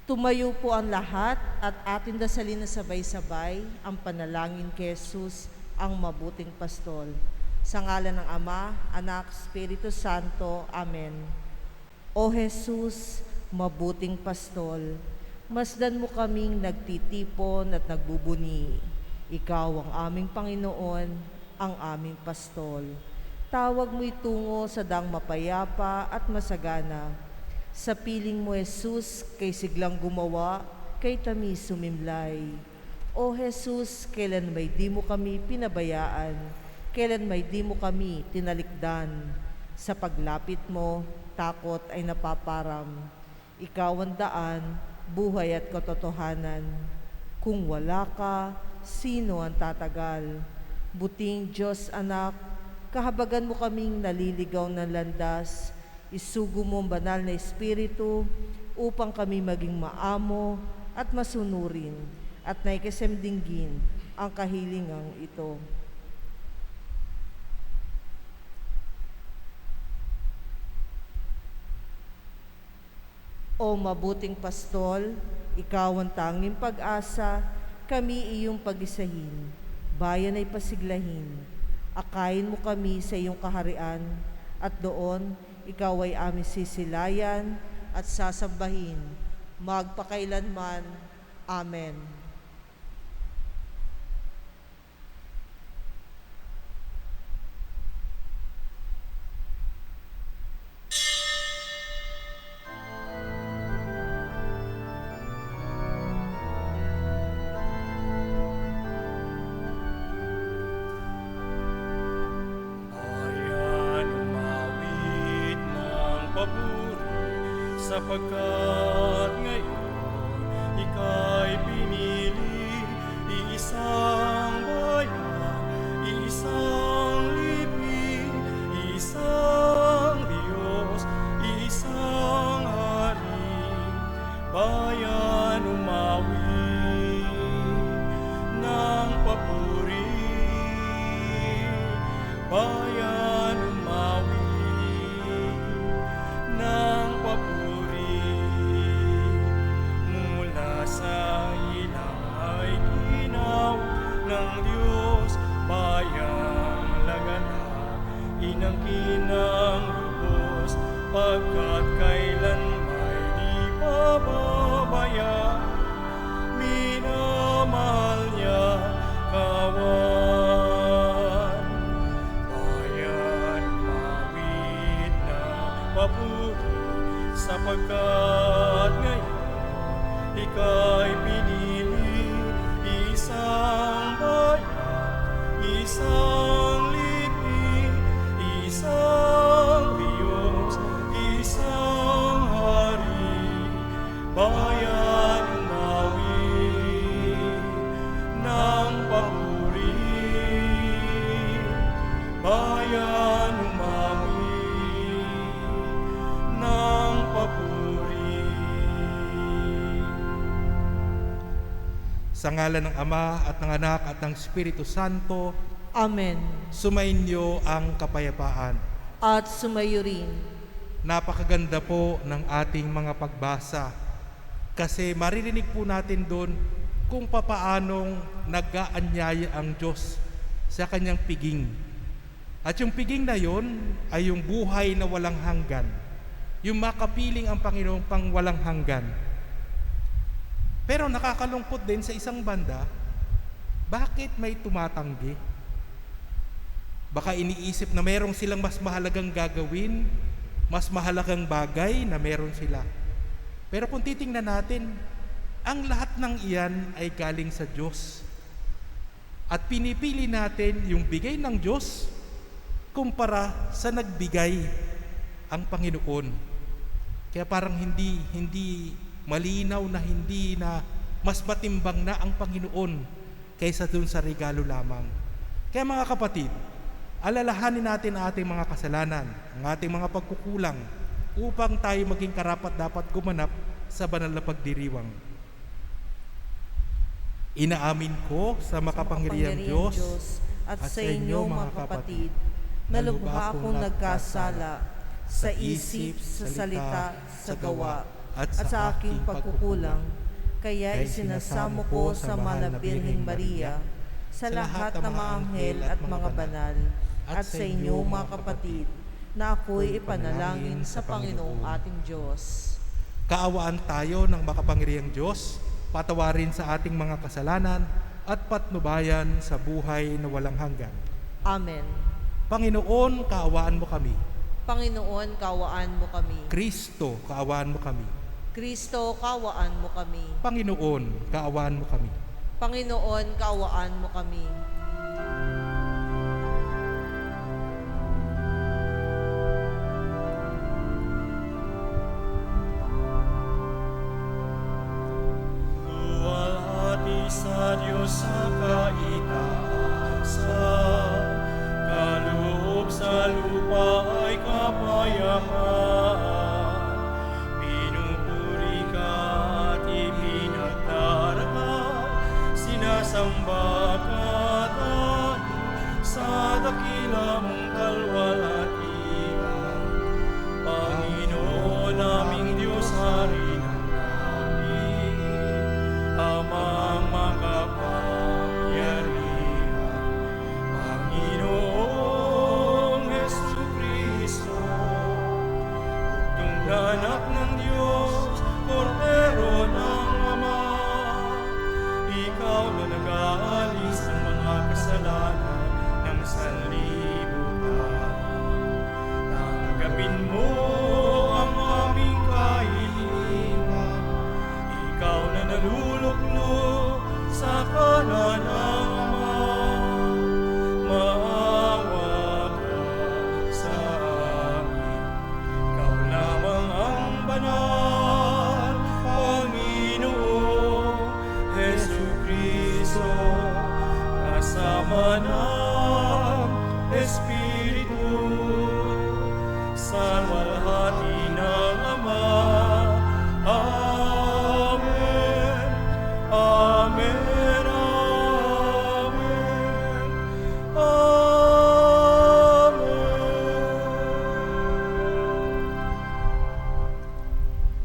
Tumayo po ang lahat at atin dasalin na sabay-sabay ang panalangin kay Jesus, ang mabuting pastol. Sa ngalan ng Ama, Anak, Espiritu Santo. Amen. O Jesus, mabuting pastol, masdan mo kaming nagtitipon at nagbubuni. Ikaw ang aming Panginoon, ang aming pastol. Tawag mo itungo sa daang mapayapa at masagana. Sa piling mo, Jesus, kay siglang gumawa, kay tamis sumimlay. O Jesus, kailan may di mo kami pinabayaan, kailan may di mo kami tinalikdan. Sa paglapit mo, takot ay napaparam. Ikaw ang daan, buhay at katotohanan. Kung wala ka, sino ang tatagal? Buting Diyos anak, kahabagan mo kaming naliligaw ng landas. Isugo mo ang banal na Espiritu upang kami maging maamo at masunurin at naikisamdinggin ang kahilingang ito. O mabuting pastol, ikaw ang tanging pag-asa, kami iyong pag-isahin, bayan ay pasiglahin. Akayin mo kami sa iyong kaharian, at doon ikaw ay aming sisilayan at sasambahin, magpakailanman. Amen. Sapagkat ngayon ika'y pinili, iisang bayan, iisang lipi, isang Diyos, isang hari. Bayan umawi ng papuri, bayan umawi ng papuri. Sa ilang ay ginaw ng Diyos, bayang laganap, inangkin ng lubos, pagkat kailan may di pababayaan, minamahal niya kawan. Bayan mawid na papuri, sapagkat ngayon ika'y pinili, isang bayan, isang lipi, isang Diyos, isang hari. Bayan umawi ng papuri, bayan umawi ng papuri. Sa ngalan ng Ama at ng Anak at ng Espiritu Santo. Amen. Sumainyo ang kapayapaan. At sumayo rin. Napakaganda po ng ating mga pagbasa kasi maririnig po natin doon kung papaanong nag-aanyaya ang Diyos sa kanyang piging. At yung piging na yon ay yung buhay na walang hanggan. Yung makapiling ang Panginoong pang walang hanggan. Pero nakakalungkot din sa isang banda, bakit may tumatanggi? Baka iniisip na merong silang mas mahalagang gagawin, mas mahalagang bagay na meron sila. Pero kung titingnan natin, ang lahat ng iyan ay galing sa Diyos. At pinipili natin yung bigay ng Diyos kumpara sa nagbigay ang Panginoon. Kaya parang hindi malinaw na hindi na mas matimbang na ang Panginoon kaysa dun sa regalo lamang. Kaya mga kapatid, alalahanin natin ang ating mga kasalanan, ang ating mga pagkukulang upang tayo maging karapat-dapat gumanap sa banal na pagdiriwang. Inaamin ko sa makapangyarihang Diyos at sa inyo mga kapatid, na lubha akong nagkasala sa isip, sa salita, sa gawa, at sa aking pagkukulang. Kaya isinasamo ko sa mahal na Birheng Maria, sa lahat ng mga anghel at mga banal, at sa inyo mga kapatid, na ako'y ipanalangin sa Panginoong ating Diyos. Kaawaan tayo ng makapangyarihang Diyos, patawarin sa ating mga kasalanan at patnubayan sa buhay na walang hanggan. Amen. Panginoon, kaawaan mo kami. Panginoon, kaawaan mo kami. Kristo, kaawaan mo kami. Kristo, kaawaan mo kami. Panginoon, kaawaan mo kami. Panginoon, kaawaan mo kami. Luwalhati sa Diyos sa kaitaasan, kaloob sa lupa ay kapayapaan. Pinupuri ka at ipinagdarama, sinasamba ka dahil sa dakila mong kalwalhatian. Panginoon naming Diyos, Hari ng langit, Amang makapangyarihan, Panginoong Jesucristo, bugtong anak ng Diyos, Kordero ng Ama, ikaw na nag-aalis ng mga kasalanan ng sanlibutan. Tanggapin mo ang aming kahilingan, ikaw na naluluklok sa kanan ng Ama. Maawa ka sa amin, ikaw lamang ang banal, Panginoong Jesucristo, kasama ng Espiritu, sa walhati ng Ama. Amen. Amen. Amen. Amen.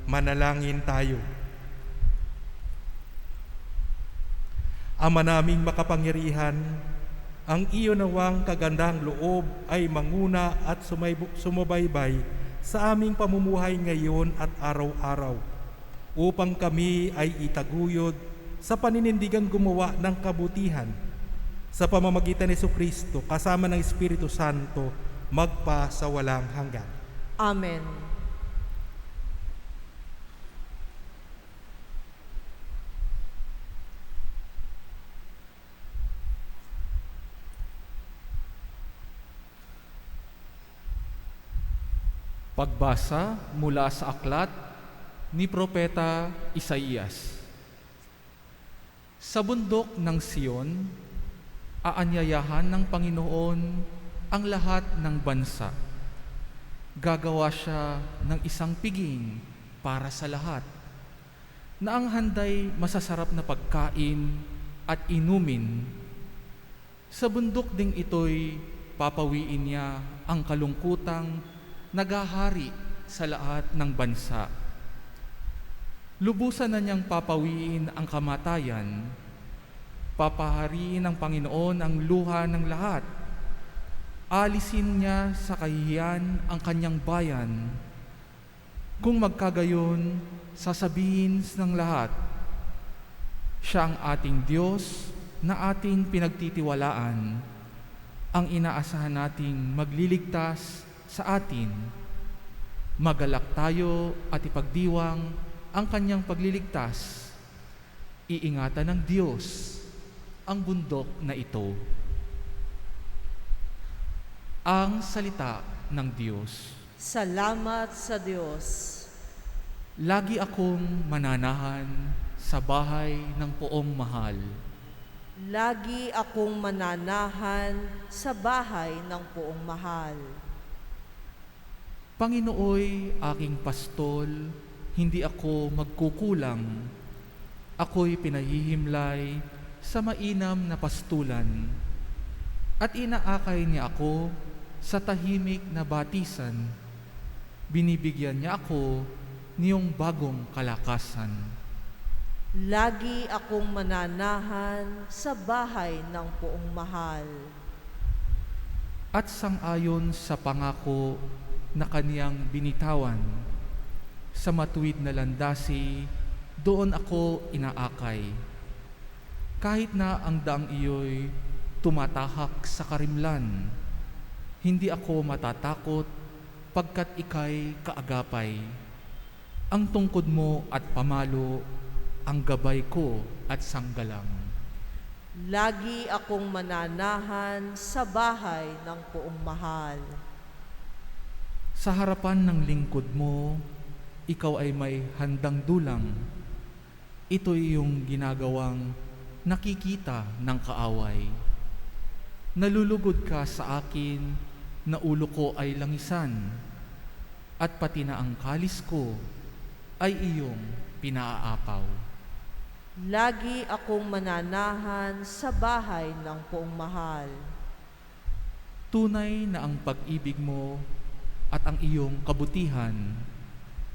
Manalangin tayo. Ama naming makapangyarihan, ang iyo nawang kagandahang loob ay manguna at sumubaybay sa aming pamumuhay ngayon at araw-araw, upang kami ay itaguyod sa paninindigang gumawa ng kabutihan sa pamamagitan ni Jesucristo kasama ng Espiritu Santo magpa sa walang hanggan. Amen. Pagbasa mula sa aklat ni Propeta Isaías. Sa bundok ng Siyon, aanyayahan ng Panginoon ang lahat ng bansa. Gagawa siya ng isang piging para sa lahat, na ang handay masasarap na pagkain at inumin. Sa bundok ding ito'y papawiin niya ang kalungkutang naghahari sa lahat ng bansa. Lubusan na niyang papawiin ang kamatayan. Papahariin ng Panginoon ang luha ng lahat. Alisin niya sa kahihiyan ang kanyang bayan. Kung magkagayon, sasabihin ng lahat, siya ang ating Diyos na ating pinagtitiwalaan, ang inaasahan nating magliligtas sa atin. Magalak tayo at ipagdiwang ang kanyang pagliligtas. Iingatan ng Diyos ang bundok na ito. Ang salita ng Diyos. Salamat sa Diyos. Lagi akong mananahan sa bahay ng poong mahal. Lagi akong mananahan sa bahay ng poong mahal. Panginooy aking pastol, hindi ako magkukulang. Ako'y pinahihimlay sa mainam na pastulan, at inaakay niya ako sa tahimik na batisan. Binibigyan niya ako niyong bagong kalakasan. Lagi akong mananahan sa bahay ng Poong Mahal. At sang-ayon sa pangako na kaniyang binitawan, sa matuwid na landasi, doon ako inaakay. Kahit na ang daang iyo'y tumatahak sa karimlan, hindi ako matatakot pagkat ika'y kaagapay. Ang tungkod mo at pamalo, ang gabay ko at sanggalang. Lagi akong mananahan sa bahay ng Poong Mahal. Sa harapan ng lingkod mo, ikaw ay may handang dulang. Ito'y iyong ginagawang nakikita ng kaaway. Nalulugod ka sa akin na ulo ko ay langisan, at pati na ang kalis ko ay iyong pinaaapaw. Lagi akong mananahan sa bahay ng Poong Mahal. Tunay na ang pag-ibig mo at ang iyong kabutihan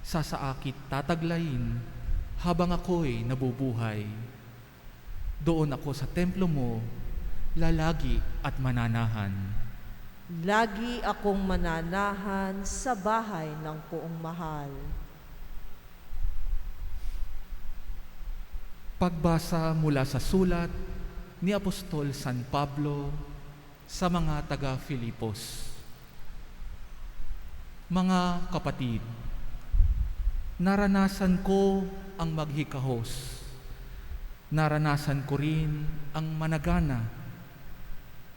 sasaakit tataglayin habang ako'y nabubuhay. Doon ako sa templo mo, lalagi at mananahan. Lagi akong mananahan sa bahay ng Poong Mahal. Pagbasa mula sa sulat ni Apostol San Pablo sa mga taga-Filipos. Mga kapatid, naranasan ko ang maghikahos. Naranasan ko rin ang managana.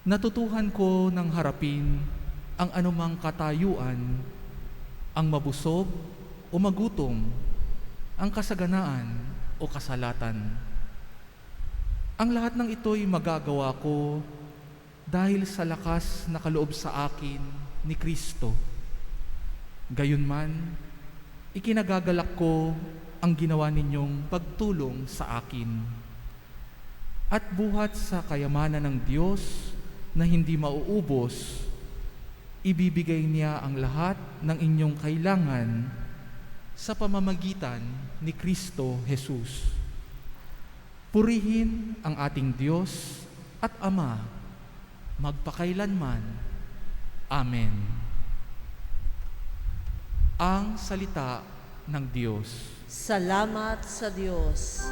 Natutuhan ko ng harapin ang anumang katayuan, ang mabusog o magutom, ang kasaganaan o kasalatan. Ang lahat ng ito'y magagawa ko dahil sa lakas na kaloob sa akin ni Kristo. Gayunman, ikinagagalak ko ang ginawa ninyong pagtulong sa akin. At buhat sa kayamanan ng Diyos na hindi mauubos, ibibigay niya ang lahat ng inyong kailangan sa pamamagitan ni Kristo Jesus. Purihin ang ating Diyos at Ama magpakailanman. Amen. Ang salita ng Diyos. Salamat sa Diyos.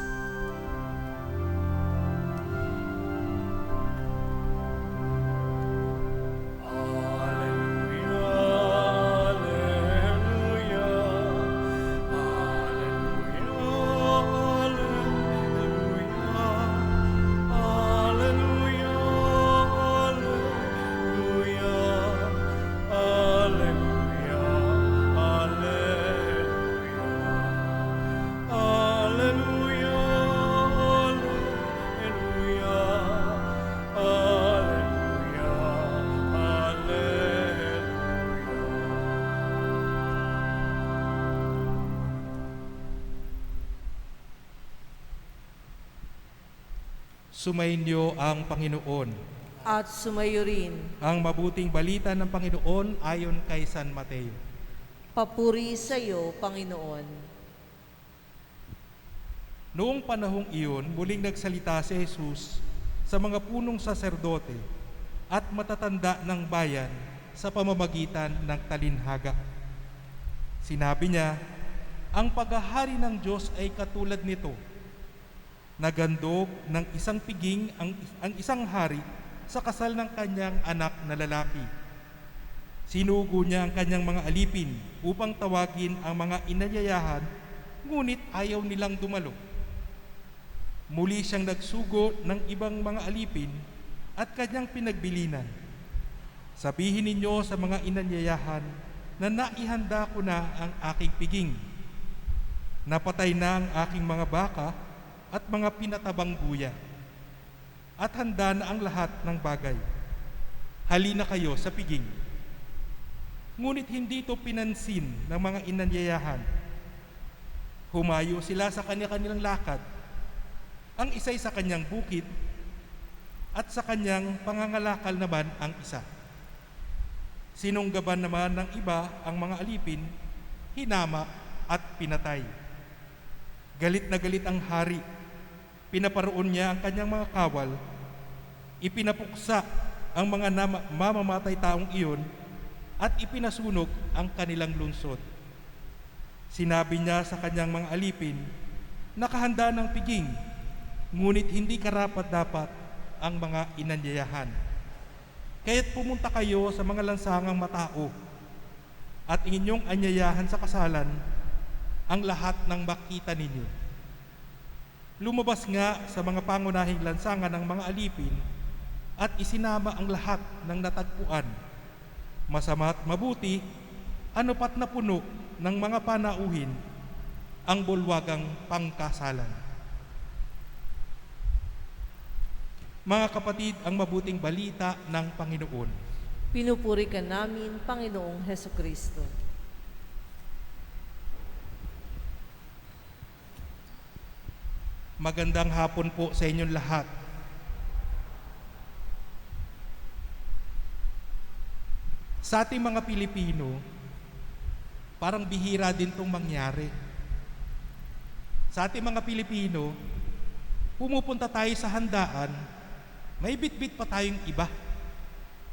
Sumainyo ang Panginoon. At sumayo rin. Ang mabuting balita ng Panginoon ayon kay San Mateo. Papuri sa iyo, Panginoon. Noong panahong iyon, muling nagsalita si Jesus sa mga punong saserdote at matatanda ng bayan sa pamamagitan ng talinhaga. Sinabi niya, ang paghahari ng Diyos ay katulad nito. Nagandog ng isang piging ang isang hari sa kasal ng kanyang anak na lalaki. Sinugo niya ang kanyang mga alipin upang tawagin ang mga inayayahan, ngunit ayaw nilang dumalo. Muli siyang nagsugo ng ibang mga alipin at kanyang pinagbilinan. Sabihin ninyo sa mga inanyayahan na naihanda ko na ang aking piging. Napatay na ang aking mga baka at mga pinatabang buya, at handa na ang lahat ng bagay. Halina kayo sa piging. Ngunit hindi ito pinansin ng mga inanyayahan. Humayo sila sa kanilang lakad, ang isa'y sa kanyang bukid, at sa kanyang pangangalakal naman ang isa. Sinunggaban naman ng iba ang mga alipin, hinama at pinatay. Galit na galit ang hari. Pinaparoon niya ang kanyang mga kawal. Ipinapuksa ang mga mamamatay taong iyon at ipinasunog ang kanilang lungsod. Sinabi niya sa kanyang mga alipin, nakahanda ng piging, ngunit hindi karapat-dapat ang mga inanyayahan. Kaya't pumunta kayo sa mga lansangang matao at inyong anyayahan sa kasalan ang lahat ng makita ninyo. Lumabas nga sa mga pangunahing lansangan ng mga alipin at isinama ang lahat ng natagpuan, masama at mabuti, anupat na puno ng mga panauhin ang bulwagang pangkasalan. Mga kapatid, ang mabuting balita ng Panginoon. Pinupuri ka namin, Panginoong Hesukristo. Magandang hapon po sa inyong lahat. Sa ating mga Pilipino, parang bihira din itong mangyari. Sa ating mga Pilipino, pumupunta tayo sa handaan, may bitbit pa tayong iba.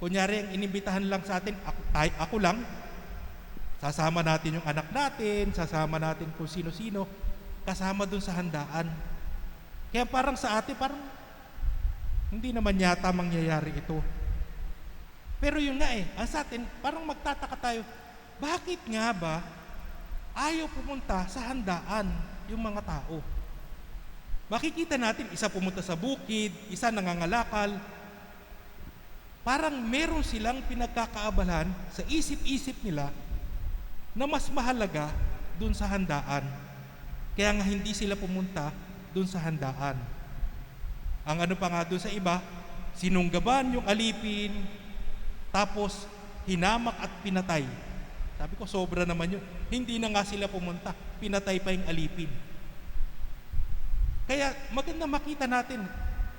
Kunyari, ang inimbitahan lang sa atin, ako lang. Sasama natin yung anak natin, sasama natin kung sino-sino, kasama dun sa handaan. Kaya parang sa atin, parang hindi naman yata mangyayari ito. Pero yun nga ang sa atin, parang magtataka tayo, bakit nga ba ayaw pumunta sa handaan yung mga tao? Makikita natin, isa pumunta sa bukid, isa nangangalakal. Parang meron silang pinagkakaabalan sa isip-isip nila na mas mahalaga dun sa handaan. Kaya nga hindi sila pumunta dun sa handaan. Ang ano pa nga dun sa iba, sinunggaban yung alipin, tapos hinamak at pinatay. Sabi ko, sobra naman yun. Hindi na nga sila pumunta, pinatay pa yung alipin. Kaya magandang makita natin,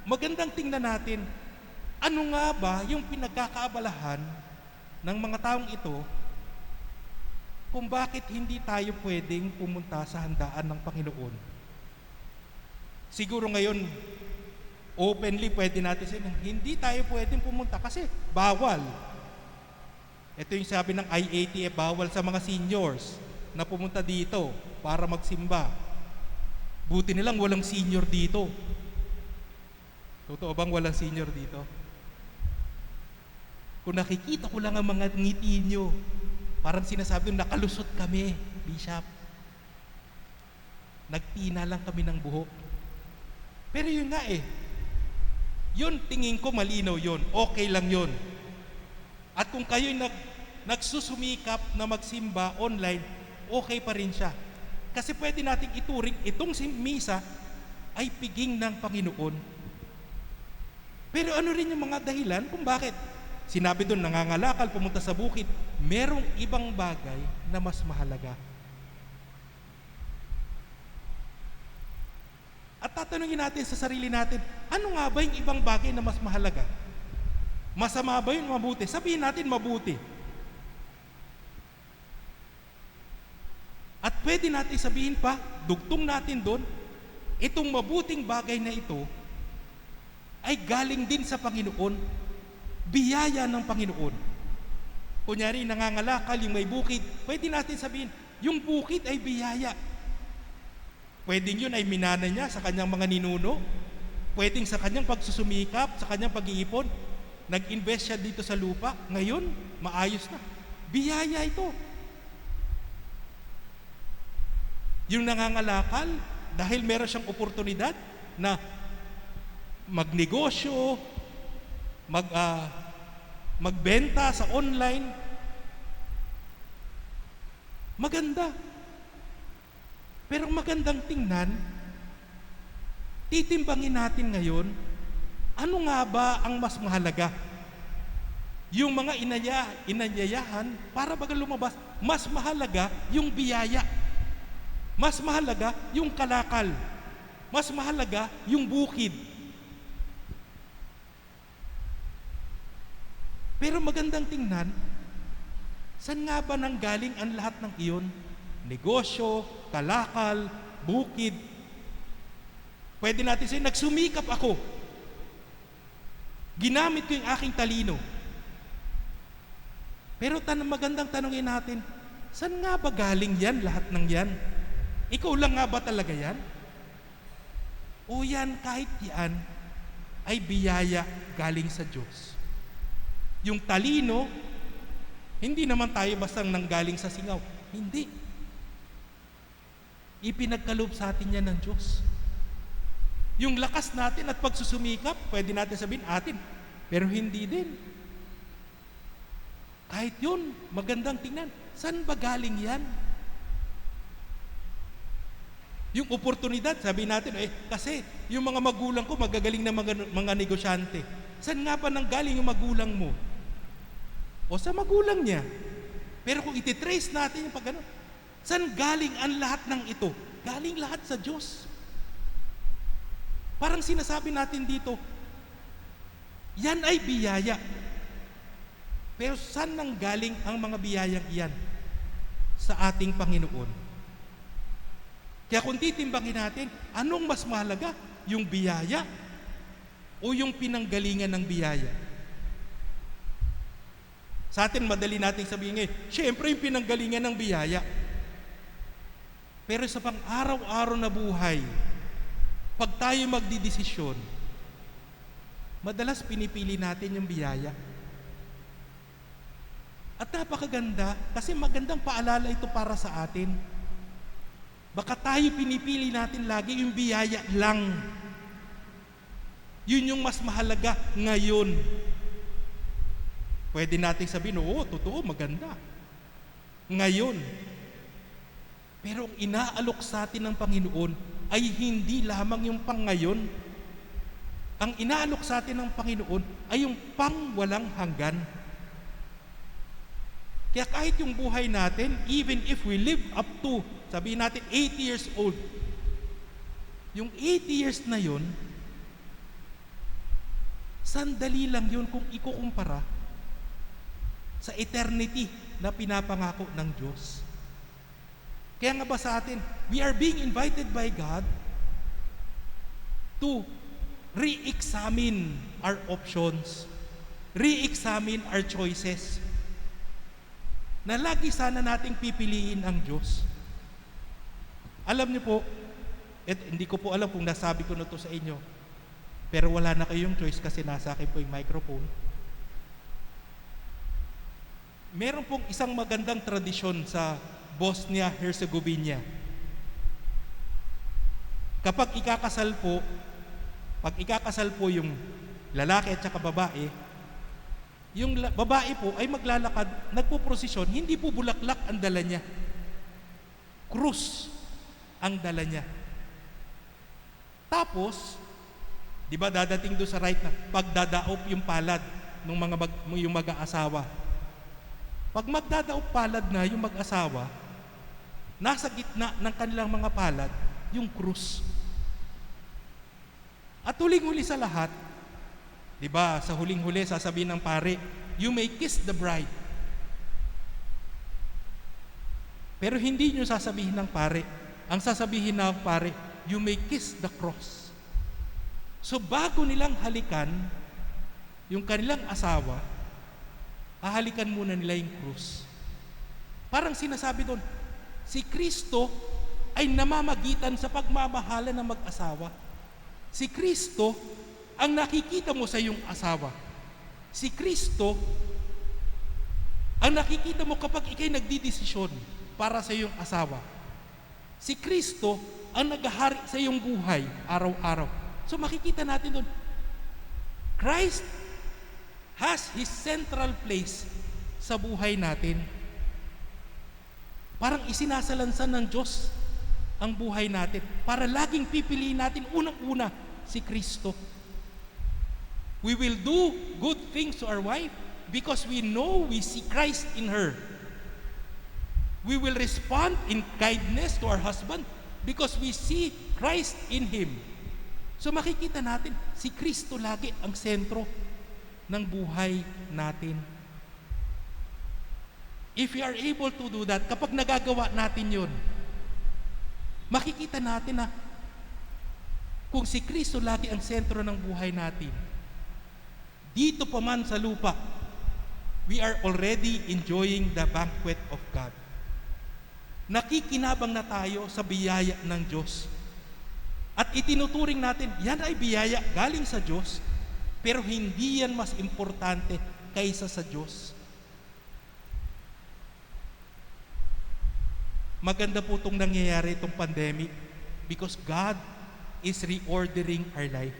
magandang tingnan natin, ano nga ba yung pinagkakaabalahan ng mga taong ito kung bakit hindi tayo pwedeng pumunta sa handaan ng Panginoon. Siguro ngayon, openly pwede natin sinabi, hindi tayo pwedeng pumunta kasi bawal. Ito yung sabi ng IATF, bawal sa mga seniors na pumunta dito para magsimba. Buti nilang walang senior dito. Totoo bang walang senior dito? Kung nakikita ko lang ang mga ngiti nyo, parang sinasabi nyo, nakalusot kami, Bishop. Nagtina lang kami ng buhok. Pero yun nga yun, tingin ko malinaw yun. Okay lang yun. At kung kayo'y nagsusumikap na magsimba online, okay pa rin siya. Kasi pwede nating ituring itong misa ay piging ng Panginoon. Pero ano rin yung mga dahilan kung bakit? Sinabi doon, nangangalakal, pumunta sa bukid, merong ibang bagay na mas mahalaga. At tatanungin natin sa sarili natin, ano nga ba yung ibang bagay na mas mahalaga? Masama ba yun, mabuti? Sabihin natin mabuti. At pwede natin sabihin pa, dugtong natin doon, itong mabuting bagay na ito ay galing din sa Panginoon, biyaya ng Panginoon. Kunyari, nangangalakal yung may bukid, pwede natin sabihin, yung bukid ay biyaya. Pwedeng yun ay minana niya sa kanyang mga ninuno, pwedeng sa kanyang pagsusumikap, sa kanyang pag-iipon, nag-invest siya dito sa lupa, ngayon, maayos na. Biyaya ito. Yung nangangalakal, dahil meron siyang oportunidad na magnegosyo, magbenta sa online, maganda. Pero magandang tingnan, titimbangin natin ngayon, ano nga ba ang mas mahalaga? Yung mga inanyayahan, para baga lumabas, mas mahalaga yung biyaya. Mas mahalaga yung kalakal. Mas mahalaga yung bukid. Pero magandang tingnan, saan nga ba nanggaling ang lahat ng iyon? negosyo, kalakal, bukid. Pwede natin sabihin, nagsumikap ako. Ginamit ko yung aking talino. Pero magandang tanongin natin, saan nga ba galing yan, lahat ng yan? Ikaw lang nga ba talaga yan? O yan, kahit yan, ay biyaya galing sa Diyos. Yung talino, hindi naman tayo bastang nanggaling sa singaw. Hindi. Ipinagkaloob sa atin yan ng Diyos. Yung lakas natin at pagsusumikap, pwede natin sabihin atin, pero hindi din. Kahit yun, magandang tingnan. Saan ba galing yan? Yung oportunidad, sabi natin, kasi yung mga magulang ko magagaling na mga negosyante. Saan nga ba nanggaling yung magulang mo? O sa magulang niya. Pero kung ititrace natin yung pag saan galing ang lahat ng ito? Galing lahat sa Diyos. Parang sinasabi natin dito, yan ay biyaya. Pero saan nanggaling ang mga biyayang iyan? Sa ating Panginoon. Kaya kung titimbangin natin, anong mas mahalaga? Yung biyaya o yung pinanggalingan ng biyaya? Sa atin, madali nating sabihin ngayon, syempre yung pinanggalingan ng biyaya. Pero sa pang-araw-araw na buhay, pag tayo magdidesisyon, madalas pinipili natin yung biyaya. At napakaganda, kasi magandang paalala ito para sa atin. Baka tayo pinipili natin lagi yung biyaya lang. Yun yung mas mahalaga ngayon. Pwede natin sabihin, oo, totoo, maganda. Ngayon. Pero ang inaalok sa atin ng Panginoon ay hindi lamang yung pang ngayon. Ang inaalok sa atin ng Panginoon ay yung pang walang hanggan. Kaya kahit yung buhay natin, even if we live up to, sabihin natin 80 years old, yung 80 years na yun, sandali lang yun kung ikukumpara sa eternity na pinapangako ng Diyos. Kaya nga ba sa atin, we are being invited by God to re-examine our options, re-examine our choices, na lagi sana nating pipiliin ang Diyos. Alam niyo po, hindi ko po alam kung nasabi ko na to sa inyo, pero wala na kayong choice kasi nasa akin po yung microphone. Meron pong isang magandang tradisyon sa Bosnia-Herzegovina. Kapag ikakasal po yung lalaki at saka babae, yung babae po ay maglalakad, nagpo-prosesyon, hindi po bulaklak ang dala niya. Krus ang dala niya. Tapos, di ba dadating doon sa right na pagdadaop yung palad ng yung mag-aasawa. Pag magdadaop palad na yung mag-asawa, nasa gitna ng kanilang mga palad, yung krus. At huling-huli sa lahat, di ba, sa huling-huli sasabihin ng pare, you may kiss the bride. Pero hindi nyo sasabihin ng pare. Ang sasabihin ng pare, you may kiss the cross. So bago nilang halikan yung kanilang asawa, hahalikan muna nila yung krus. Parang sinasabi doon, si Kristo ay namamagitan sa pagmamahala ng mag-asawa. Si Kristo ang nakikita mo sa iyong asawa. Si Kristo ang nakikita mo kapag ikay nagdidesisyon para sa iyong asawa. Si Kristo ang naghahari sa iyong buhay araw-araw. So makikita natin doon, Christ has His central place sa buhay natin. Parang isinasalansan ng Diyos ang buhay natin para laging pipiliin natin unang-una si Kristo. We will do good things to our wife because we know we see Christ in her. We will respond in kindness to our husband because we see Christ in him. So makikita natin, si Kristo lagi ang sentro ng buhay natin. If we are able to do that, kapag nagagawa natin yun, makikita natin na kung si Kristo lagi ang sentro ng buhay natin, dito pa man sa lupa, we are already enjoying the banquet of God. Nakikinabang na tayo sa biyaya ng Diyos. At itinuturing natin, yan ay biyaya galing sa Diyos, pero hindi yan mas importante kaysa sa Diyos. Maganda po itong nangyayari, itong pandemic, because God is reordering our life.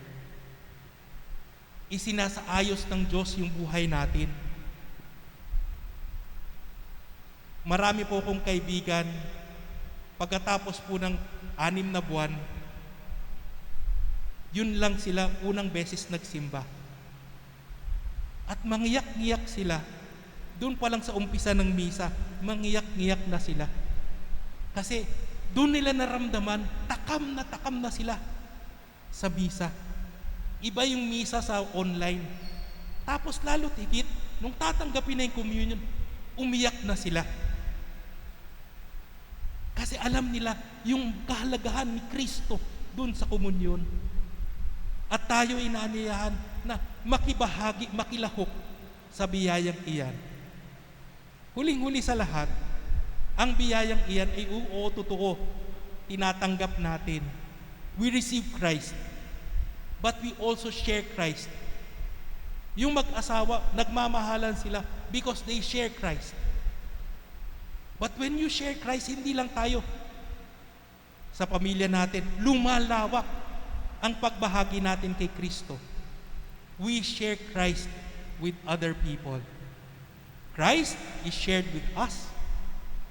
Isinasaayos ng Diyos yung buhay natin. Marami po akong kaibigan, pagkatapos po ng 6 na buwan, yun lang sila unang beses nagsimba. At mangiyak-ngiyak sila. Doon pa lang sa umpisa ng misa, mangiyak-ngiyak na sila. Kasi doon nila naramdaman, takam na sila sa misa. Iba yung misa sa online. Tapos lalo higit, nung tatanggapin na yung communion, umiyak na sila. Kasi alam nila yung kahalagahan ni Kristo doon sa komunyon. At tayo inaaniyahan na makibahagi, makilahok sa biyayang iyan. Huling-huli sa lahat, ang biyayang iyan ay totoo, tinatanggap natin. We receive Christ, but we also share Christ. Yung mag-asawa, nagmamahalan sila because they share Christ. But when you share Christ, hindi lang tayo sa pamilya natin, lumalawak ang pagbahagi natin kay Kristo. We share Christ with other people. Christ is shared with us,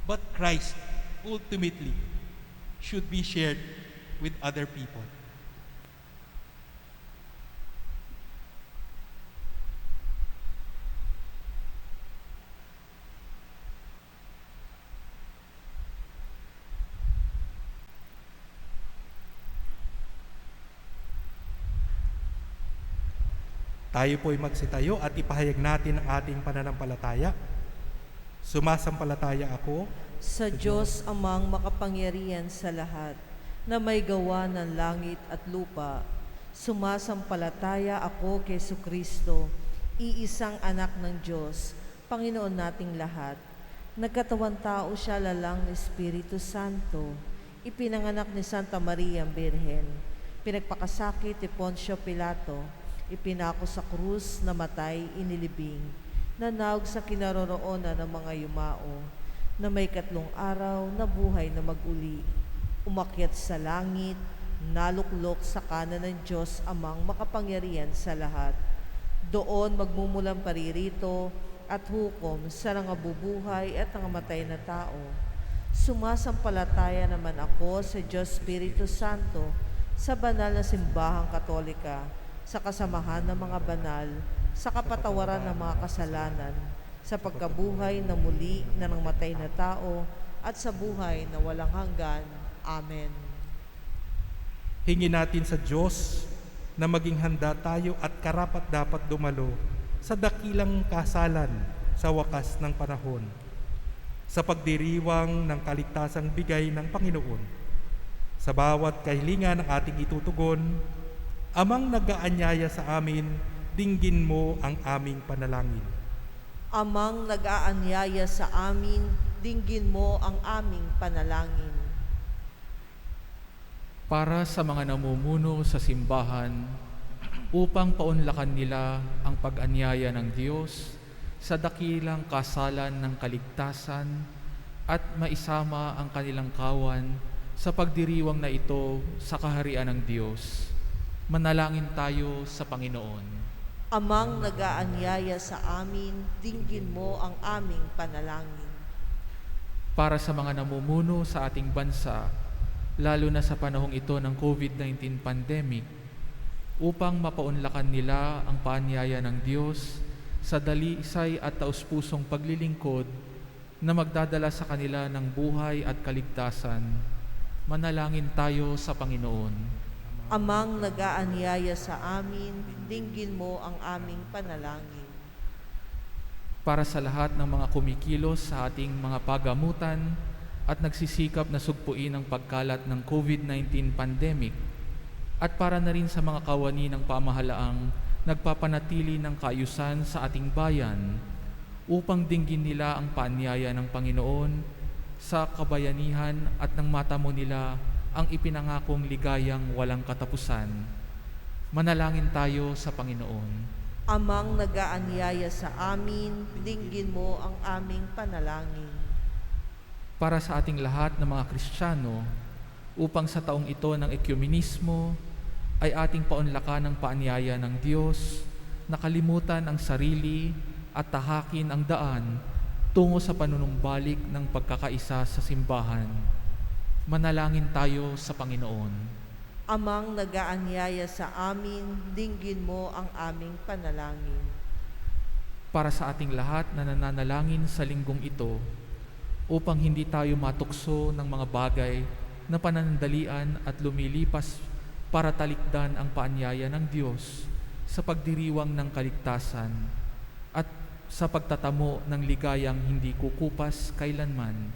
but Christ ultimately should be shared with other people. Tayo po'y magsitayo at ipahayag natin ang ating pananampalataya. Sumasampalataya ako Sa Diyos amang makapangyarihan sa lahat, na may gawa ng langit at lupa, sumasampalataya ako kay Jesucristo, iisang anak ng Diyos, Panginoon nating lahat. Nagkatawang tao siya lalang ng Espiritu Santo, ipinanganak ni Santa Maria Birhen, pinagpakasakit ni Poncio Pilato, ipinako sa krus, namatay, inilibing, nanawag sa kinaroroonan ng mga yumao, na may 3 araw na buhay na mag-uli, umakyat sa langit, naluklok sa kanan ng Diyos amang makapangyarihan sa lahat. Doon magmumulang paririto at hukom sa nangabubuhay at nangamatay na tao. Sumasampalataya naman ako sa Diyos Espiritu Santo, sa banal na simbahang katolika, sa kasamahan ng mga banal, sa kapatawaran ng mga kasalanan, sa pagkabuhay na muli na ng matay na tao, at sa buhay na walang hanggan. Amen. Hingin natin sa Diyos na maging handa tayo at karapat-dapat dumalo sa dakilang kasalan sa wakas ng panahon, sa pagdiriwang ng kaligtasang bigay ng Panginoon. Sa bawat kahilingan ng ating itutugon, Amang nag-aanyaya sa amin, dinggin mo ang aming panalangin. Amang nag-aanyaya sa amin, dinggin mo ang aming panalangin. Para sa mga namumuno sa simbahan, upang paunlakan nila ang pag-anyaya ng Diyos sa dakilang kasalan ng kaligtasan at maisama ang kanilang kawan sa pagdiriwang na ito sa kaharian ng Diyos. Manalangin tayo sa Panginoon. Amang nag-aanyaya sa amin, dinggin mo ang aming panalangin. Para sa mga namumuno sa ating bansa, lalo na sa panahong ito ng COVID-19 pandemic, upang mapaunlakan nila ang paanyaya ng Diyos sa dalisay at taus-pusong paglilingkod na magdadala sa kanila ng buhay at kaligtasan, manalangin tayo sa Panginoon. Amang nag-aanyaya sa amin, dinggin mo ang aming panalangin. para sa lahat ng mga kumikilos sa ating mga pagamutan at nagsisikap na sugpuin ang pagkalat ng COVID-19 pandemic, at para na rin sa mga kawani ng pamahalaang nagpapanatili ng kaayusan sa ating bayan upang dinggin nila ang paanyaya ng Panginoon sa kabayanihan at nang matamo nila ang ipinangakong ligayang walang katapusan. Manalangin tayo sa Panginoon. Amang nag-aanyaya sa amin, dinggin mo ang aming panalangin. Para sa ating lahat ng mga Kristiyano, upang sa taong ito ng ekumenismo ay ating paunlakan ang paanyaya ng Diyos, nakalimutan ang sarili at tahakin ang daan tungo sa panunumbalik ng pagkakaisa sa simbahan. Manalangin tayo sa Panginoon. Amang nag-aanyaya sa amin, dinggin mo ang aming panalangin. Para sa ating lahat na nananalangin sa linggong ito, upang hindi tayo matukso ng mga bagay na pananandalian at lumilipas para talikdan ang paanyaya ng Diyos sa pagdiriwang ng kaligtasan at sa pagtatamo ng ligayang hindi kukupas kailanman.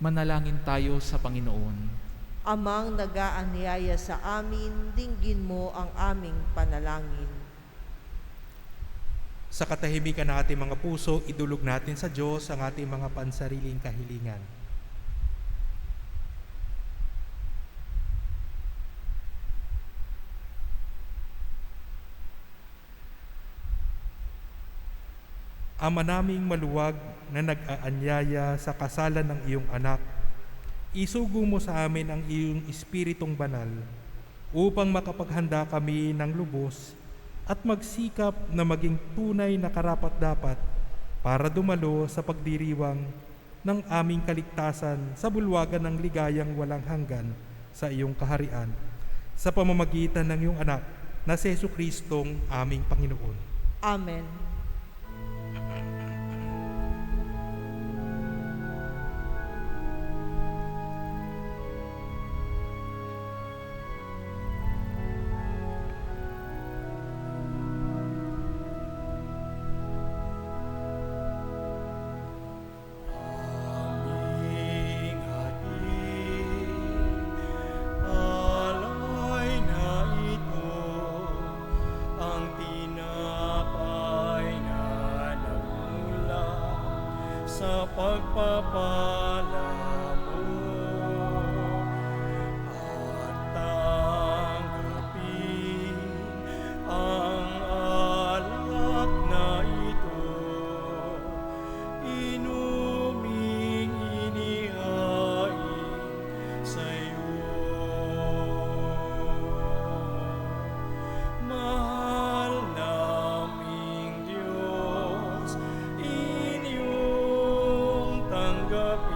Manalangin tayo sa Panginoon. Amang nag-aanyaya sa amin, dinggin mo ang aming panalangin. Sa katahimikan ng ating mga puso, idulog natin sa Diyos ang ating mga pansariling kahilingan. Ama naming maluwag na nag-aanyaya sa kasalan ng iyong anak, isugo mo sa amin ang iyong Espiritong Banal upang makapaghanda kami ng lubos at magsikap na maging tunay na karapat-dapat para dumalo sa pagdiriwang ng aming kaligtasan sa bulwagan ng ligayang walang hanggan sa iyong kaharian sa pamamagitan ng iyong anak na si Jesucristong aming Panginoon. Amen. Aming hatid, alay na ito, ang tinapay na nagmula sa pagpapala mo. At tanggapin ang alak na ito, inuming inihain sa'yo. Mahal naming Diyos, inyong tanggapin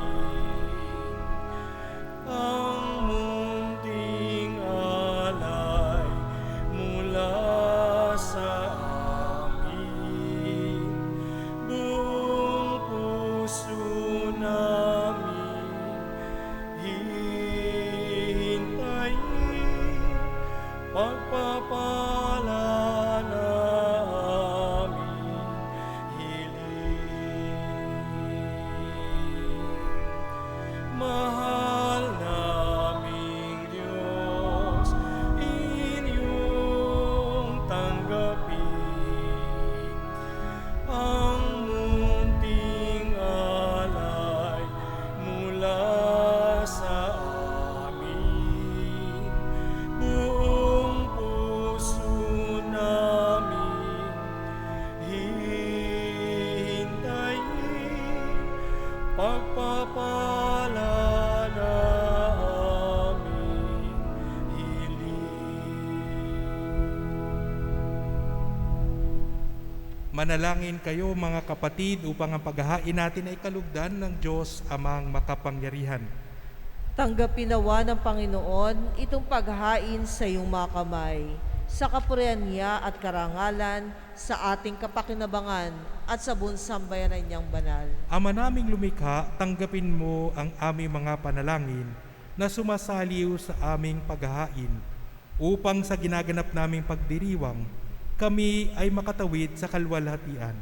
ang munting alay mula sa amin. Buong puso namin hihintayin pagpapala na aming hiling. Mahal naming Diyos, inyong tanggapin ang munting alay mula sa amin. Buong puso namin hihintayin pagpapala na aming hiling. Manalangin kayo mga kapatid upang ang paghahain natin ay kalugdan ng Diyos amang makapangyarihan. Tanggapin nawa ng Panginoon itong paghahain sa iyong mga kamay, sa kapurihan niya at karangalan, sa ating kapakinabangan at sa buong sambayanan niyang banal. Ama naming lumikha, tanggapin mo ang aming mga panalangin na sumasaliw sa aming paghahain upang sa ginaganap naming pagdiriwang, kami ay makatawid sa kalwalhatian.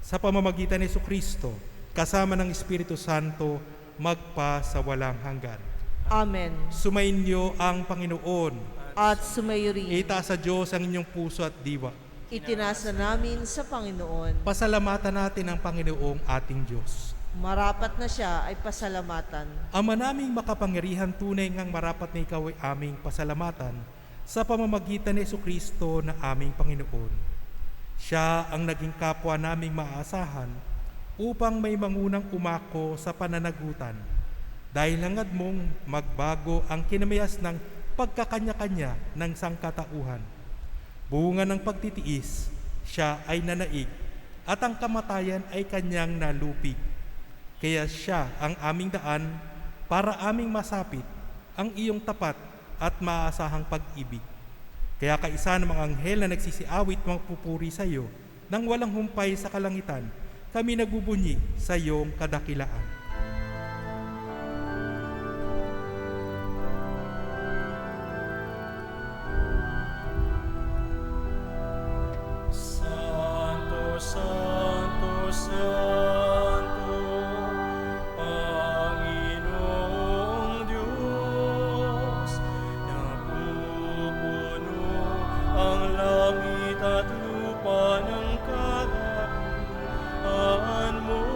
sa pamamagitan ni Jesucristo, kasama ng Espiritu Santo, magpa sa walang hanggan. Amen. Sumainyo ang Panginoon. At sumayo rin. Itaas sa Diyos ang inyong puso at diwa. Itinasa namin sa Panginoon. Pasalamatan natin ang Panginoong ating Diyos. Marapat na siya ay pasalamatan. Ama naming makapangyarihan, tunay ngang marapat na ikaw ay aming pasalamatan sa pamamagitan ni Jesucristo na aming Panginoon. Siya ang naging kapwa naming maaasahan upang may mangunang umako sa pananagutan dahil hangad mong magbago ang kinamayas ng pagkakanya-kanya ng sangkatauhan. Bunga ng pagtitiis, siya ay nanaig at ang kamatayan ay kanyang nalupig. Kaya siya ang aming daan para aming masapit ang iyong tapat at maaasahang pag-ibig. Kaya kaisa ng mga anghel na nagsisiawit magpupuri sa iyo nang walang humpay sa kalangitan, kami nagbubunyi sa iyong kadakilaan. Santo, Santo, Santo, Panginoong Diyos, napupuno ang langit at lupa ng kadakilaan mo.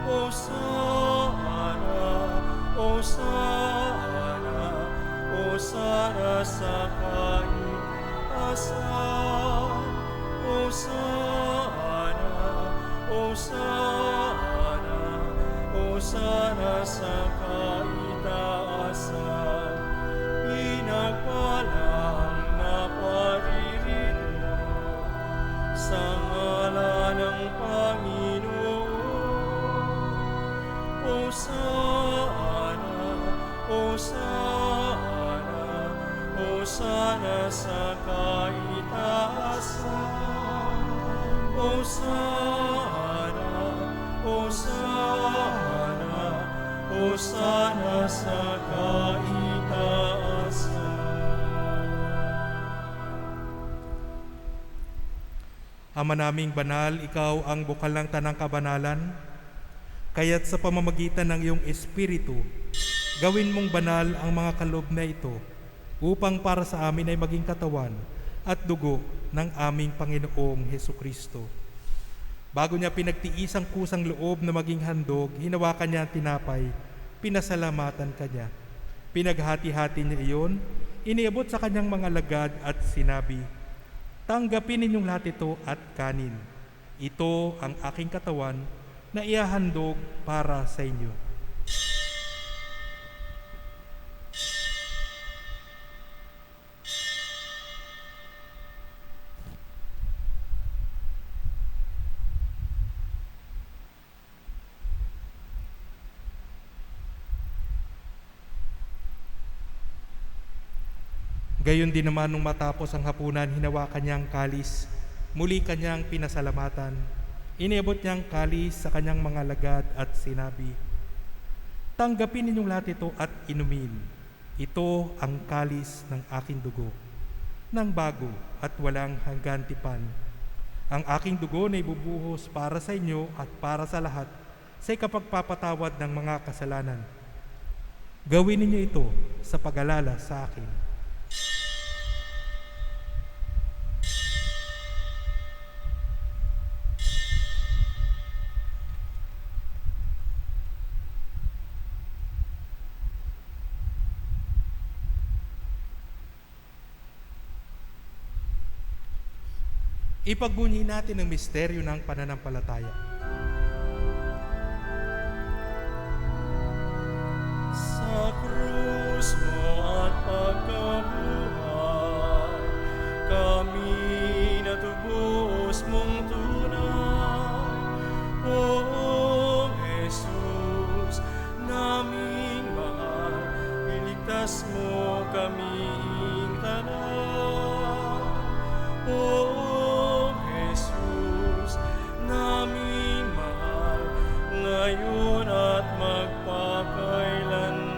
Hosana, Hosana, Hosana sa kaitaasan. Hosana, Hosana, Hosana sa kaitaasan. Pinagpalang naparirito sa ngalan ng Panginoon. Hosana, Hosana, Hosana sa kaitaasan. Hosana, Hosana, Hosana sa kaitaasan. Ama naming banal, ikaw ang bukal ng tanang kabanalan, kaya't sa pamamagitan ng iyong Espiritu, gawin mong banal ang mga kaloob na ito upang para sa amin ay maging katawan at dugo ng aming Panginoong Hesukristo. Bago niya pinagtiis ang kusang loob na maging handog, hinawakan niya ang tinapay, pinasalamatan kanya. Pinaghati-hati niya iyon, iniabot sa kanyang mga lagad at sinabi, "Tanggapin ninyong lahat ito at kanin. Ito ang aking katawan na ihahandog para sa inyo." Gayon din naman nung matapos ang hapunan, hinawakan niya ang kalis, muli kanyang pinasalamatan. Iniabot niya ang kalis sa kanyang mga lagad at sinabi, "Tanggapin ninyong lahat ito at inumin. Ito ang kalis ng aking dugo, ng bago at walang hanggantipan. Ang aking dugo na ibubuhos para sa inyo at para sa lahat sa ikapagpapatawad ng mga kasalanan. Gawin ninyo ito sa pag-alala sa akin." Ipagbunyi natin ang misteryo ng pananampalataya. Sa krus mo at pagkabuhay, kami natubos mong tunay. O Jesus, naming mahal, iligtas mo kaming tanan. O Jesus, naming mahal, ngayon at magpakailanman.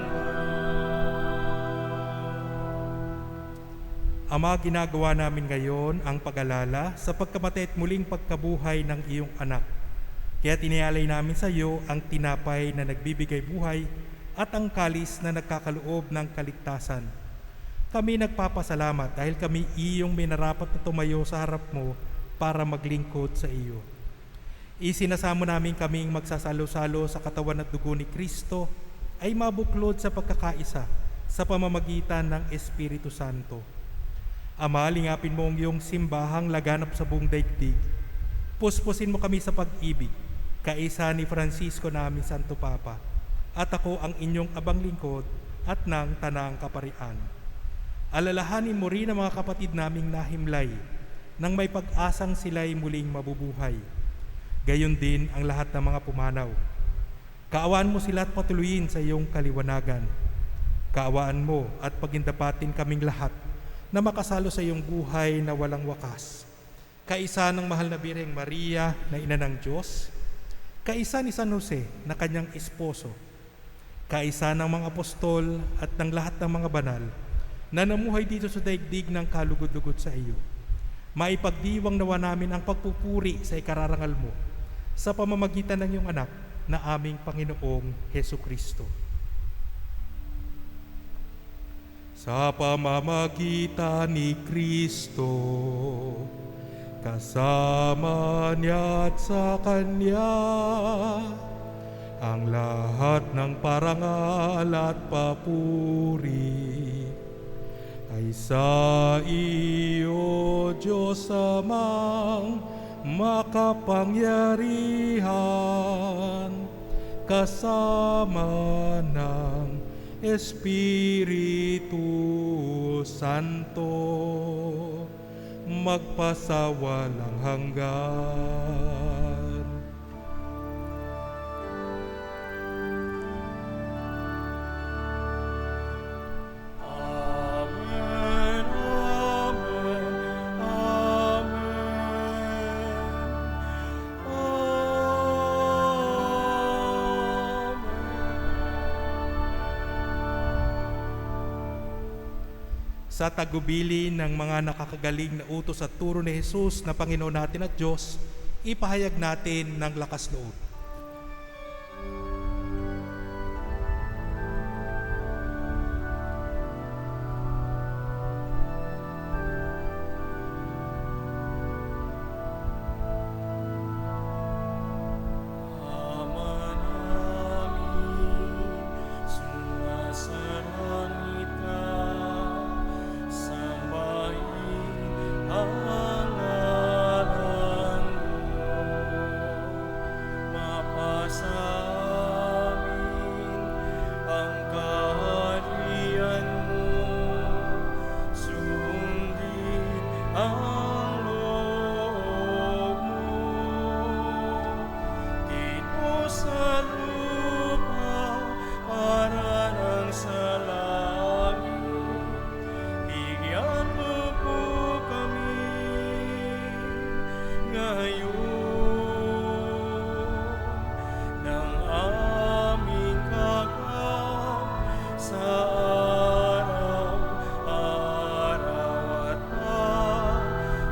Ama, ginagawa namin ngayon ang pag-alala sa pagkamatay at muling pagkabuhay ng iyong anak. Kaya tinialay namin sa iyo ang tinapay na nagbibigay buhay at ang kalis na nagkakaloob ng kaligtasan. Kami nagpapasalamat dahil kami iyong minarapat na tumayo sa harap mo para maglingkod sa iyo. Isinasamo namin kaming magsasalo-salo sa katawan at dugo ni Kristo ay mabuklod sa pagkakaisa sa pamamagitan ng Espiritu Santo. Ama, lingapin mo ang iyong simbahang laganap sa buong daigdig. Puspusin mo kami sa pag-ibig, kaisa ni Francisco naming Santo Papa, at ako ang inyong abang lingkod at ng tanang kaparian. Alalahanin mo rin ang mga kapatid naming nahimlay, nang may pag-asang sila'y muling mabubuhay. Gayon din ang lahat ng mga pumanaw. Kaawaan mo sila at patuloyin sa iyong kaliwanagan. Kaawaan mo at pagindapatin kaming lahat na makasalo sa iyong buhay na walang wakas. Kaisa ng mahal na Birheng Maria na ina ng Diyos, kaisa ni San Jose na kanyang esposo, kaisa ng mga apostol at ng lahat ng mga banal na namuhay dito sa daigdig ng kalugod-lugod sa iyo. Maipagdiwang nawa namin ang pagpupuri sa ikararangal mo sa pamamagitan ng iyong anak na aming Panginoong Hesukristo. Sa pamamagitan ni Kristo, kasama niya at sa Kanya, ang lahat ng parangal at papuri ay sa iyo, Diyos Amang makapangyarihan, kasama ng Espiritu Santo, magpasawalang hanggan. Amen, amen, amen, Sa tagubili ng mga nakakagaling na utos at turo ni Jesus na Panginoon natin at Diyos, ipahayag natin ng lakas loob. Ama namin, sumasalangit ka, sambahin ang ngalan mo. Mapasa amin ang kaharian mo, sundin ang loob mo. Dito sa lupa, para ng sa langit, bigyan mo po kami ngayon ng aming kagat sa araw-araw, at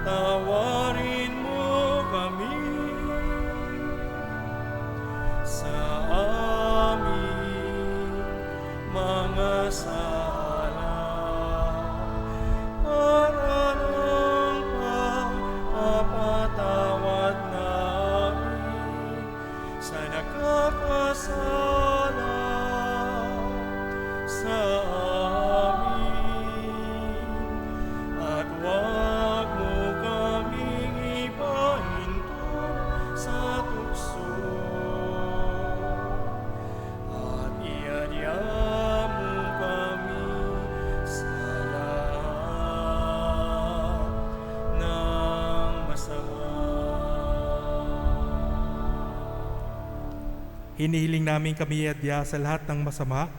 patawarin mo kami sa aming mga sala, para ng pagpapatawad namin sa nagkakasala sa amin. At huwag mo kaming ipahinto sa tukso, at iadya mo kami sa lahat ng masama. Hinihiling namin kami iadya sa lahat ng masama,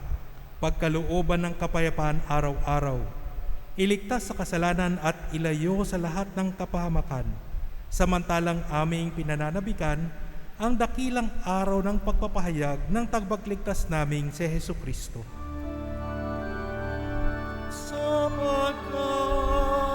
pagkalooban ng kapayapaan araw-araw, iligtas sa kasalanan at ilayo sa lahat ng kapahamakan, samantalang aming pinananabikan ang dakilang araw ng pagpapahayag ng tagbagligtas naming si Hesukristo. Sapagkat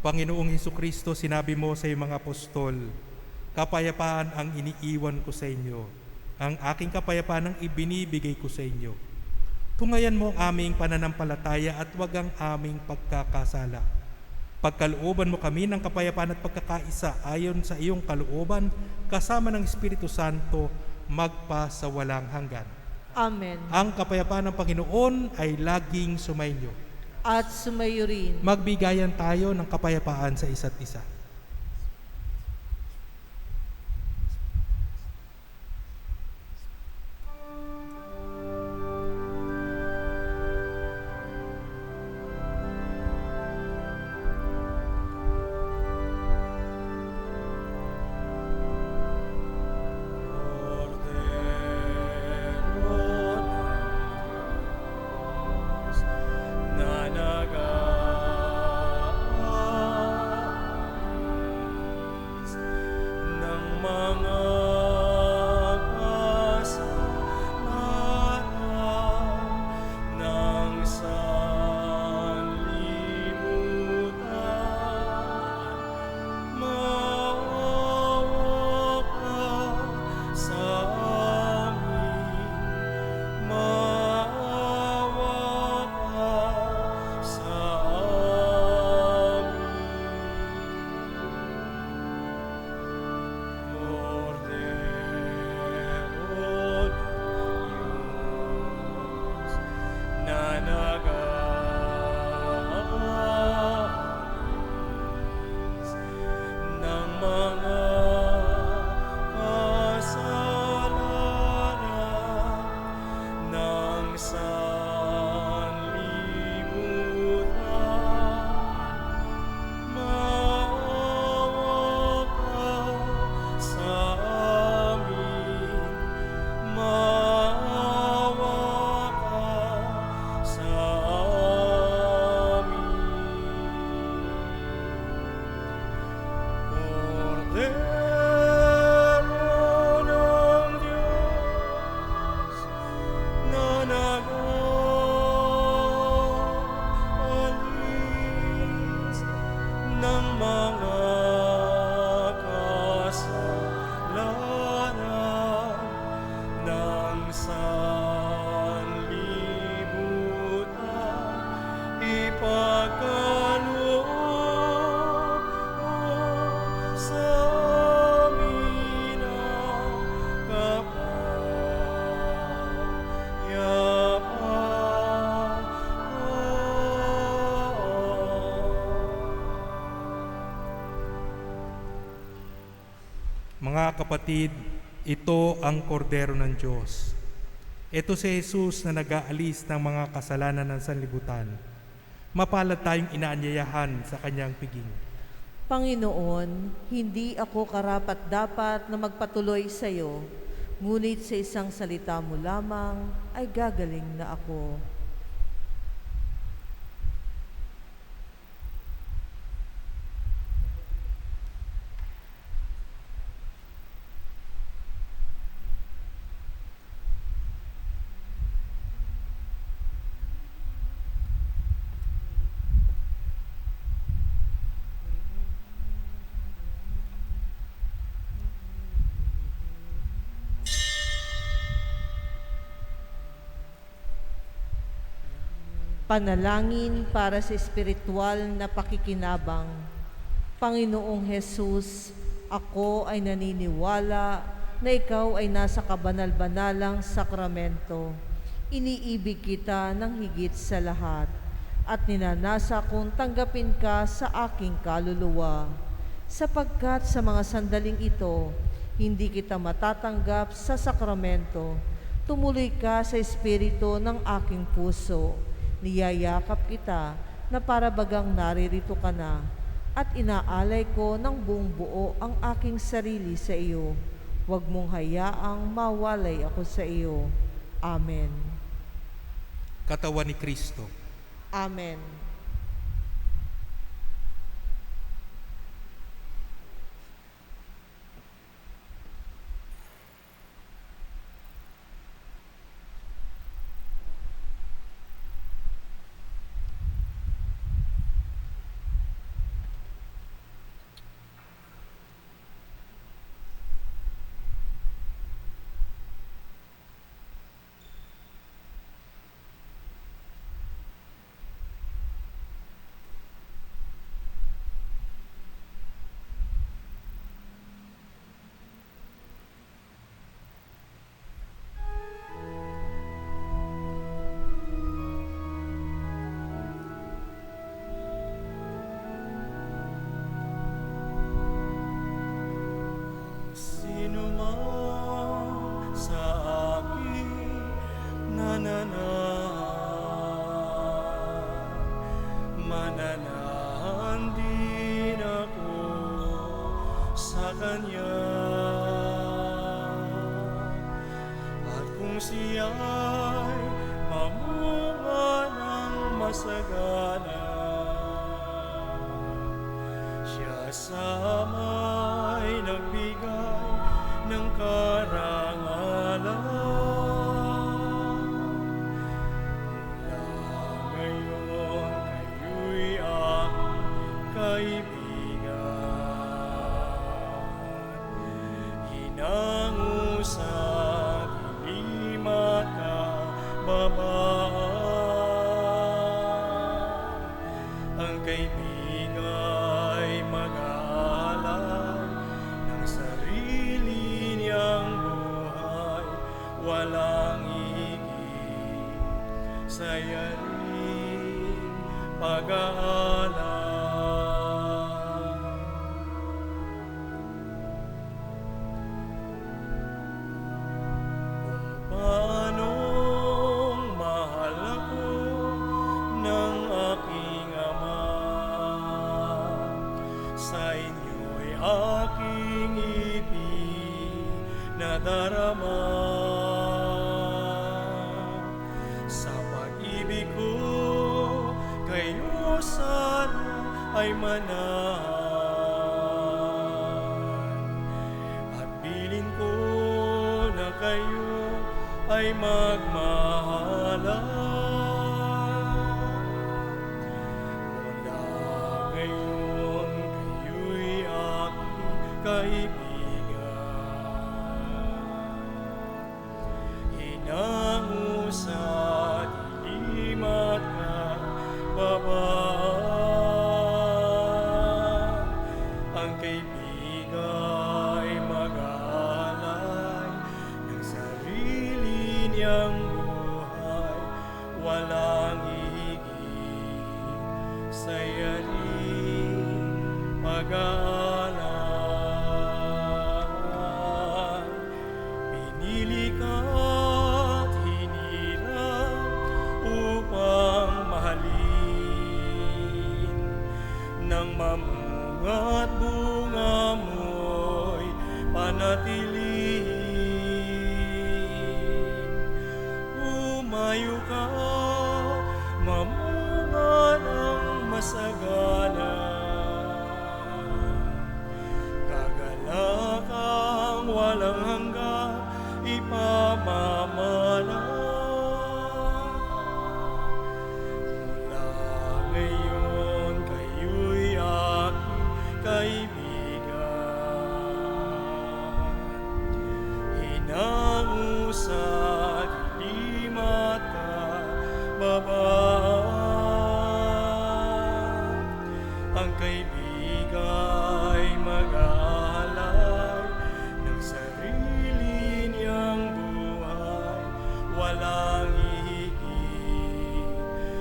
Panginoong Hesukristo, sinabi mo sa iyong mga apostol, kapayapaan ang iniiwan ko sa inyo. Ang aking kapayapaan ang ibinibigay ko sa inyo. Tungayan mo ang aming pananampalataya at wag ang aming pagkakasala. Pagkalooban mo kami ng kapayapaan at pagkakaisa ayon sa iyong kalooban, kasama ng Espiritu Santo, magpa sa walang hanggan. Amen. Ang kapayapaan ng Panginoon ay laging sumainyo. At sumayo rin. Magbigayan tayo ng kapayapaan sa isa't isa. Mga kapatid, ito ang kordero ng Diyos. Ito si Jesus na nag-aalis ng mga kasalanan ng sanlibutan. Mapalad tayong inaanyayahan sa kanyang piging. Panginoon, hindi ako karapat-dapat na magpatuloy sa iyo, ngunit sa isang salita mo lamang ay gagaling na ako. Panalangin para sa espiritual na pakikinabang. Panginoong Hesus, ako ay naniniwala na ikaw ay nasa kabanal-banalang sakramento. Iniibig kita ng higit sa lahat at ninanasa kong tanggapin ka sa aking kaluluwa. Sapagkat sa mga sandaling ito, hindi kita matatanggap sa sakramento. Tumuloy ka sa espiritu ng aking puso. Niyayakap kita na para bagang naririto ka na at inaalay ko ng buong buo ang aking sarili sa iyo. Huwag mong hayaang mawalay ako sa iyo. Amen. Katawan ni Kristo. Amen. siya'y mamunga ng masagana. Siya sa may nagbigay ng karangalan. Mula ngayon kayo'y aking kaibigan. Hinango sa dilim at kababaan. Ang kaibigan mag-aalay ng sarili niyang buhay, walang higit sa yaring pag-aalay. Kung paanong mahal ako ng aking Ama, sa inyo'y aking ipinadarama. Sa pag-ibig ko kayo sana ay manahan, at bilin ko na kayo ay magmahalan. Mula ngayon kayo'y aking kaibigan. Hinango sa dilim at kababaan. Ang kaibigan mag-aalay ng sarili niyang buhay, walang higit sa yaring pag-aalay. Pinili ka't hinirang upang mahalin, nang mamunga't bunga mo'y panatilihin. Umayo ka, mamunga ng masagana, kagalakang walang hanggang ipamamana. Mula ngayon kayo'y aking kaibigan. Hinango sa dilim at kababaan. Ang kaibigan mag-aalay ng sarili niyang buhay, walang higit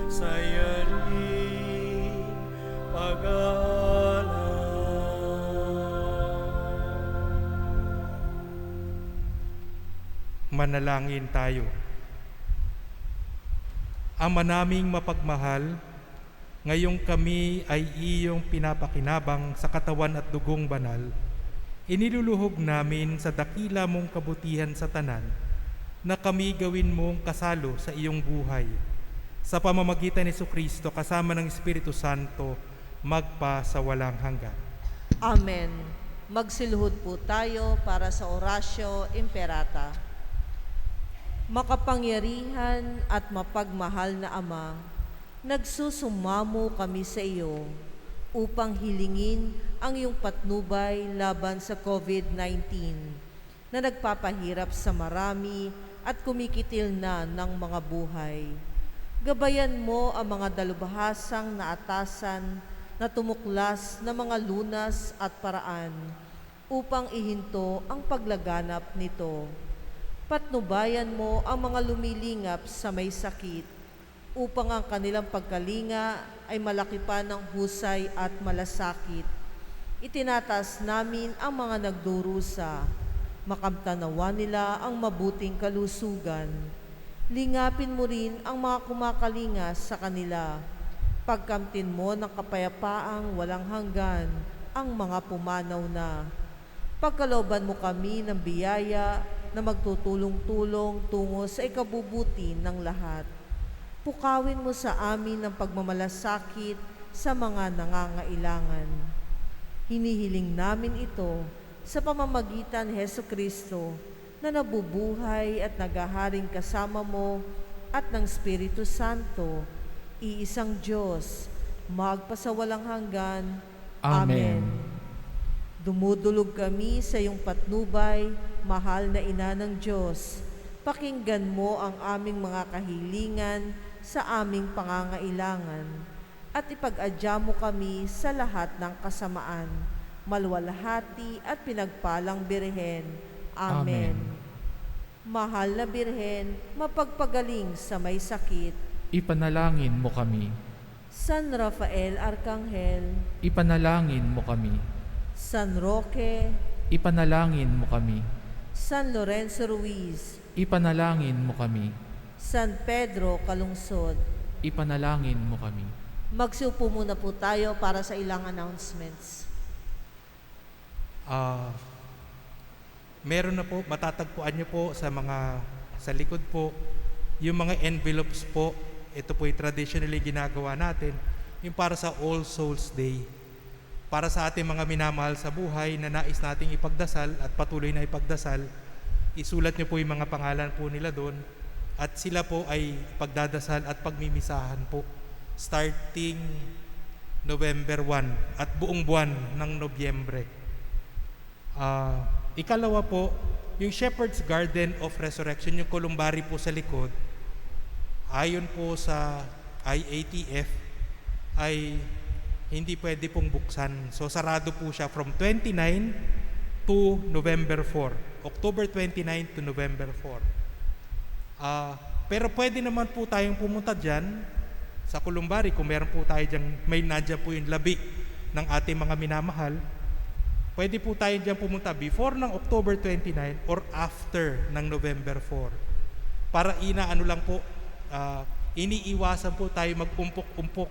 sa yaring pag-aalay. Manalangin tayo. Ama naming mapagmahal, ngayong kami ay iyong pinapakinabang sa katawan at dugong banal, iniluluhog namin sa dakila mong kabutihan sa tanan na kami gawin mong kasalo sa iyong buhay. Sa pamamagitan ni Jesucristo kasama ng Espiritu Santo, magpa sa walang hanggan. Amen. Magsiluhod po tayo para sa Oratio Imperata. Makapangyarihan at mapagmahal na Ama, nagsusumamo kami sa iyo upang hilingin ang iyong patnubay laban sa COVID-19 na nagpapahirap sa marami at kumikitil na ng mga buhay. Gabayan mo ang mga dalubhasang na atasan na tumuklas na mga lunas at paraan upang ihinto ang paglaganap nito. Patnubayan mo ang mga lumilingap sa may sakit upang ang kanilang pagkalinga ay malaki pa ng husay at malasakit. Itinatas namin ang mga nagdurusa, makamtanawa nila ang mabuting kalusugan. Lingapin mo rin ang mga kumakalinga sa kanila. Pagkamtin mo ng kapayapaang walang hanggan ang mga pumanaw na. Pagkalooban mo kami ng biyaya na magtutulong-tulong tungo sa ikabubuti ng lahat. Pukawin mo sa amin ang pagmamalasakit sa mga nangangailangan. Hinihiling namin ito sa pamamagitan ni Hesukristo na nabubuhay at naghaharing kasama mo at ng Espiritu Santo, iisang Diyos, magpasawalang hanggan. Amen. Dumudulog kami sa iyong patnubay, mahal na Ina ng Diyos. Pakinggan mo ang aming mga kahilingan sa aming pangangailangan at ipag-adya mo kami sa lahat ng kasamaan, malwalhati at pinagpalang Birhen. Amen. Amen. Mahal na Birhen, mapagpagaling sa may sakit. Ipanalangin mo kami. San Rafael Arcangel, Ipanalangin mo kami. San Roque, Ipanalangin mo kami. San Lorenzo Ruiz, Ipanalangin mo kami. San Pedro Calungsod. Ipanalangin mo kami. Magsiupo muna po tayo para sa ilang announcements. Meron na po, matatagpuan niyo po sa likod po, yung mga envelopes po. Ito po yung traditionally ginagawa natin, yung para sa All Souls Day. Para sa ating mga minamahal sa buhay na nais nating ipagdasal at patuloy na ipagdasal, isulat niyo po yung mga pangalan po nila doon at sila po ay pagdadasal at pagmimisahan po starting November 1 at buong buwan ng Nobyembre. Ikalawa po, yung Shepherd's Garden of Resurrection, yung columbari po sa likod, ayon po sa IATF, ay hindi pwede pong buksan. So sarado po siya from 29 to November 4. October 29 to November 4. Pero pwede naman po tayong pumunta dyan sa columbari kung meron po tayo dyan, may nadya po yung labi ng ating mga minamahal. Pwede po tayo dyan pumunta before ng October 29 or after ng November 4. Para iniiwasan po tayo mag-umpok-umpok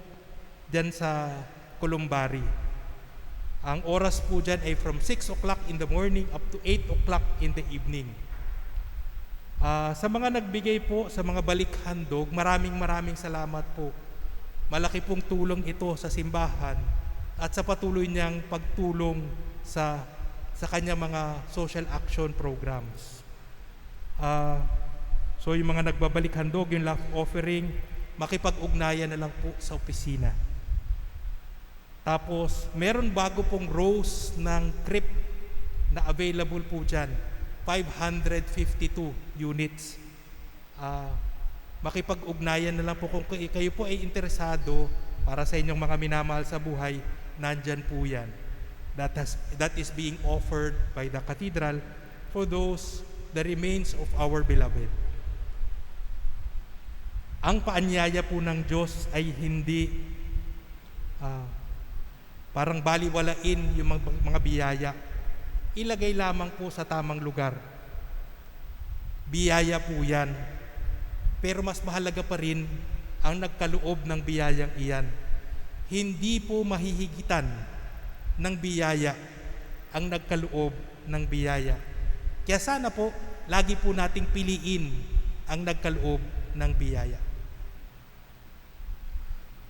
dyan sa columbari. Ang oras po dyan ay from 6 o'clock in the morning up to 8 o'clock in the evening. Sa mga nagbigay po, sa mga balikhandog, maraming salamat po. Malaki pong tulong ito sa simbahan at sa patuloy niyang pagtulong sa kanyang mga social action programs. So yung mga nagbabalik handog, yung love offering, makipag-ugnayan na lang po sa opisina. Tapos meron bago pong rows ng crypt na available po dyan, 552 units. Makipag-ugnayan na lang po kung kayo po ay interesado para sa inyong mga minamahal sa buhay, nandyan po yan. That is being offered by the cathedral for the remains of our beloved. Ang paanyaya po ng Diyos ay hindi parang baliwalain yung mga biyaya. Ilagay lamang po sa tamang lugar. Biyaya po yan. Pero mas mahalaga pa rin ang nagkaloob ng biyayang iyan. Hindi po mahihigitan ng biyaya ang nagkaloob ng biyaya. Kaya sana po, lagi po nating piliin ang nagkaloob ng biyaya.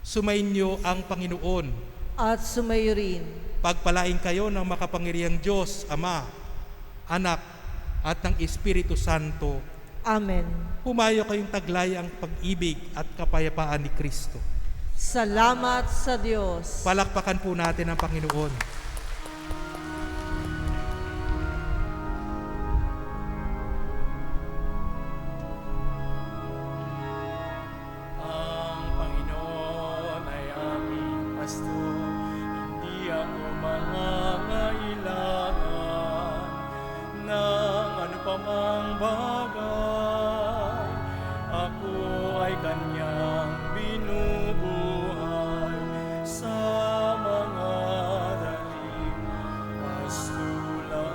Sumainyo ang Panginoon At sumayo rin. Pagpalain kayo ng makapangyarihang Diyos, Ama, Anak, at ng Espiritu Santo. Amen. Humayo kayong taglay ang pag-ibig at kapayapaan ni Kristo. Salamat sa Diyos. Palakpakan po natin ang Panginoon. Ang Panginoon ay aming pastor, hindi ako mangangailangan ng anupamang bagay. Ako ay kanyang binubuhay sa mga daling pastulan.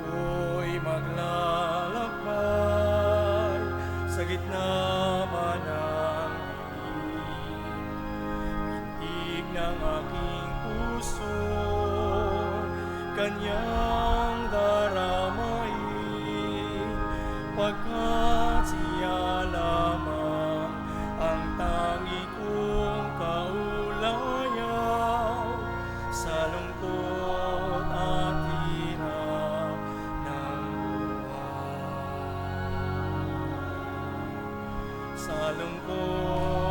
Kung ako'y maglalakbay sa gitna man ng dilim, ng aking puso, kanyang daramain, pagkat siya lamang ang tangi kong kaulayaw sa lungkot at hirap ng buhay. Sa lungkot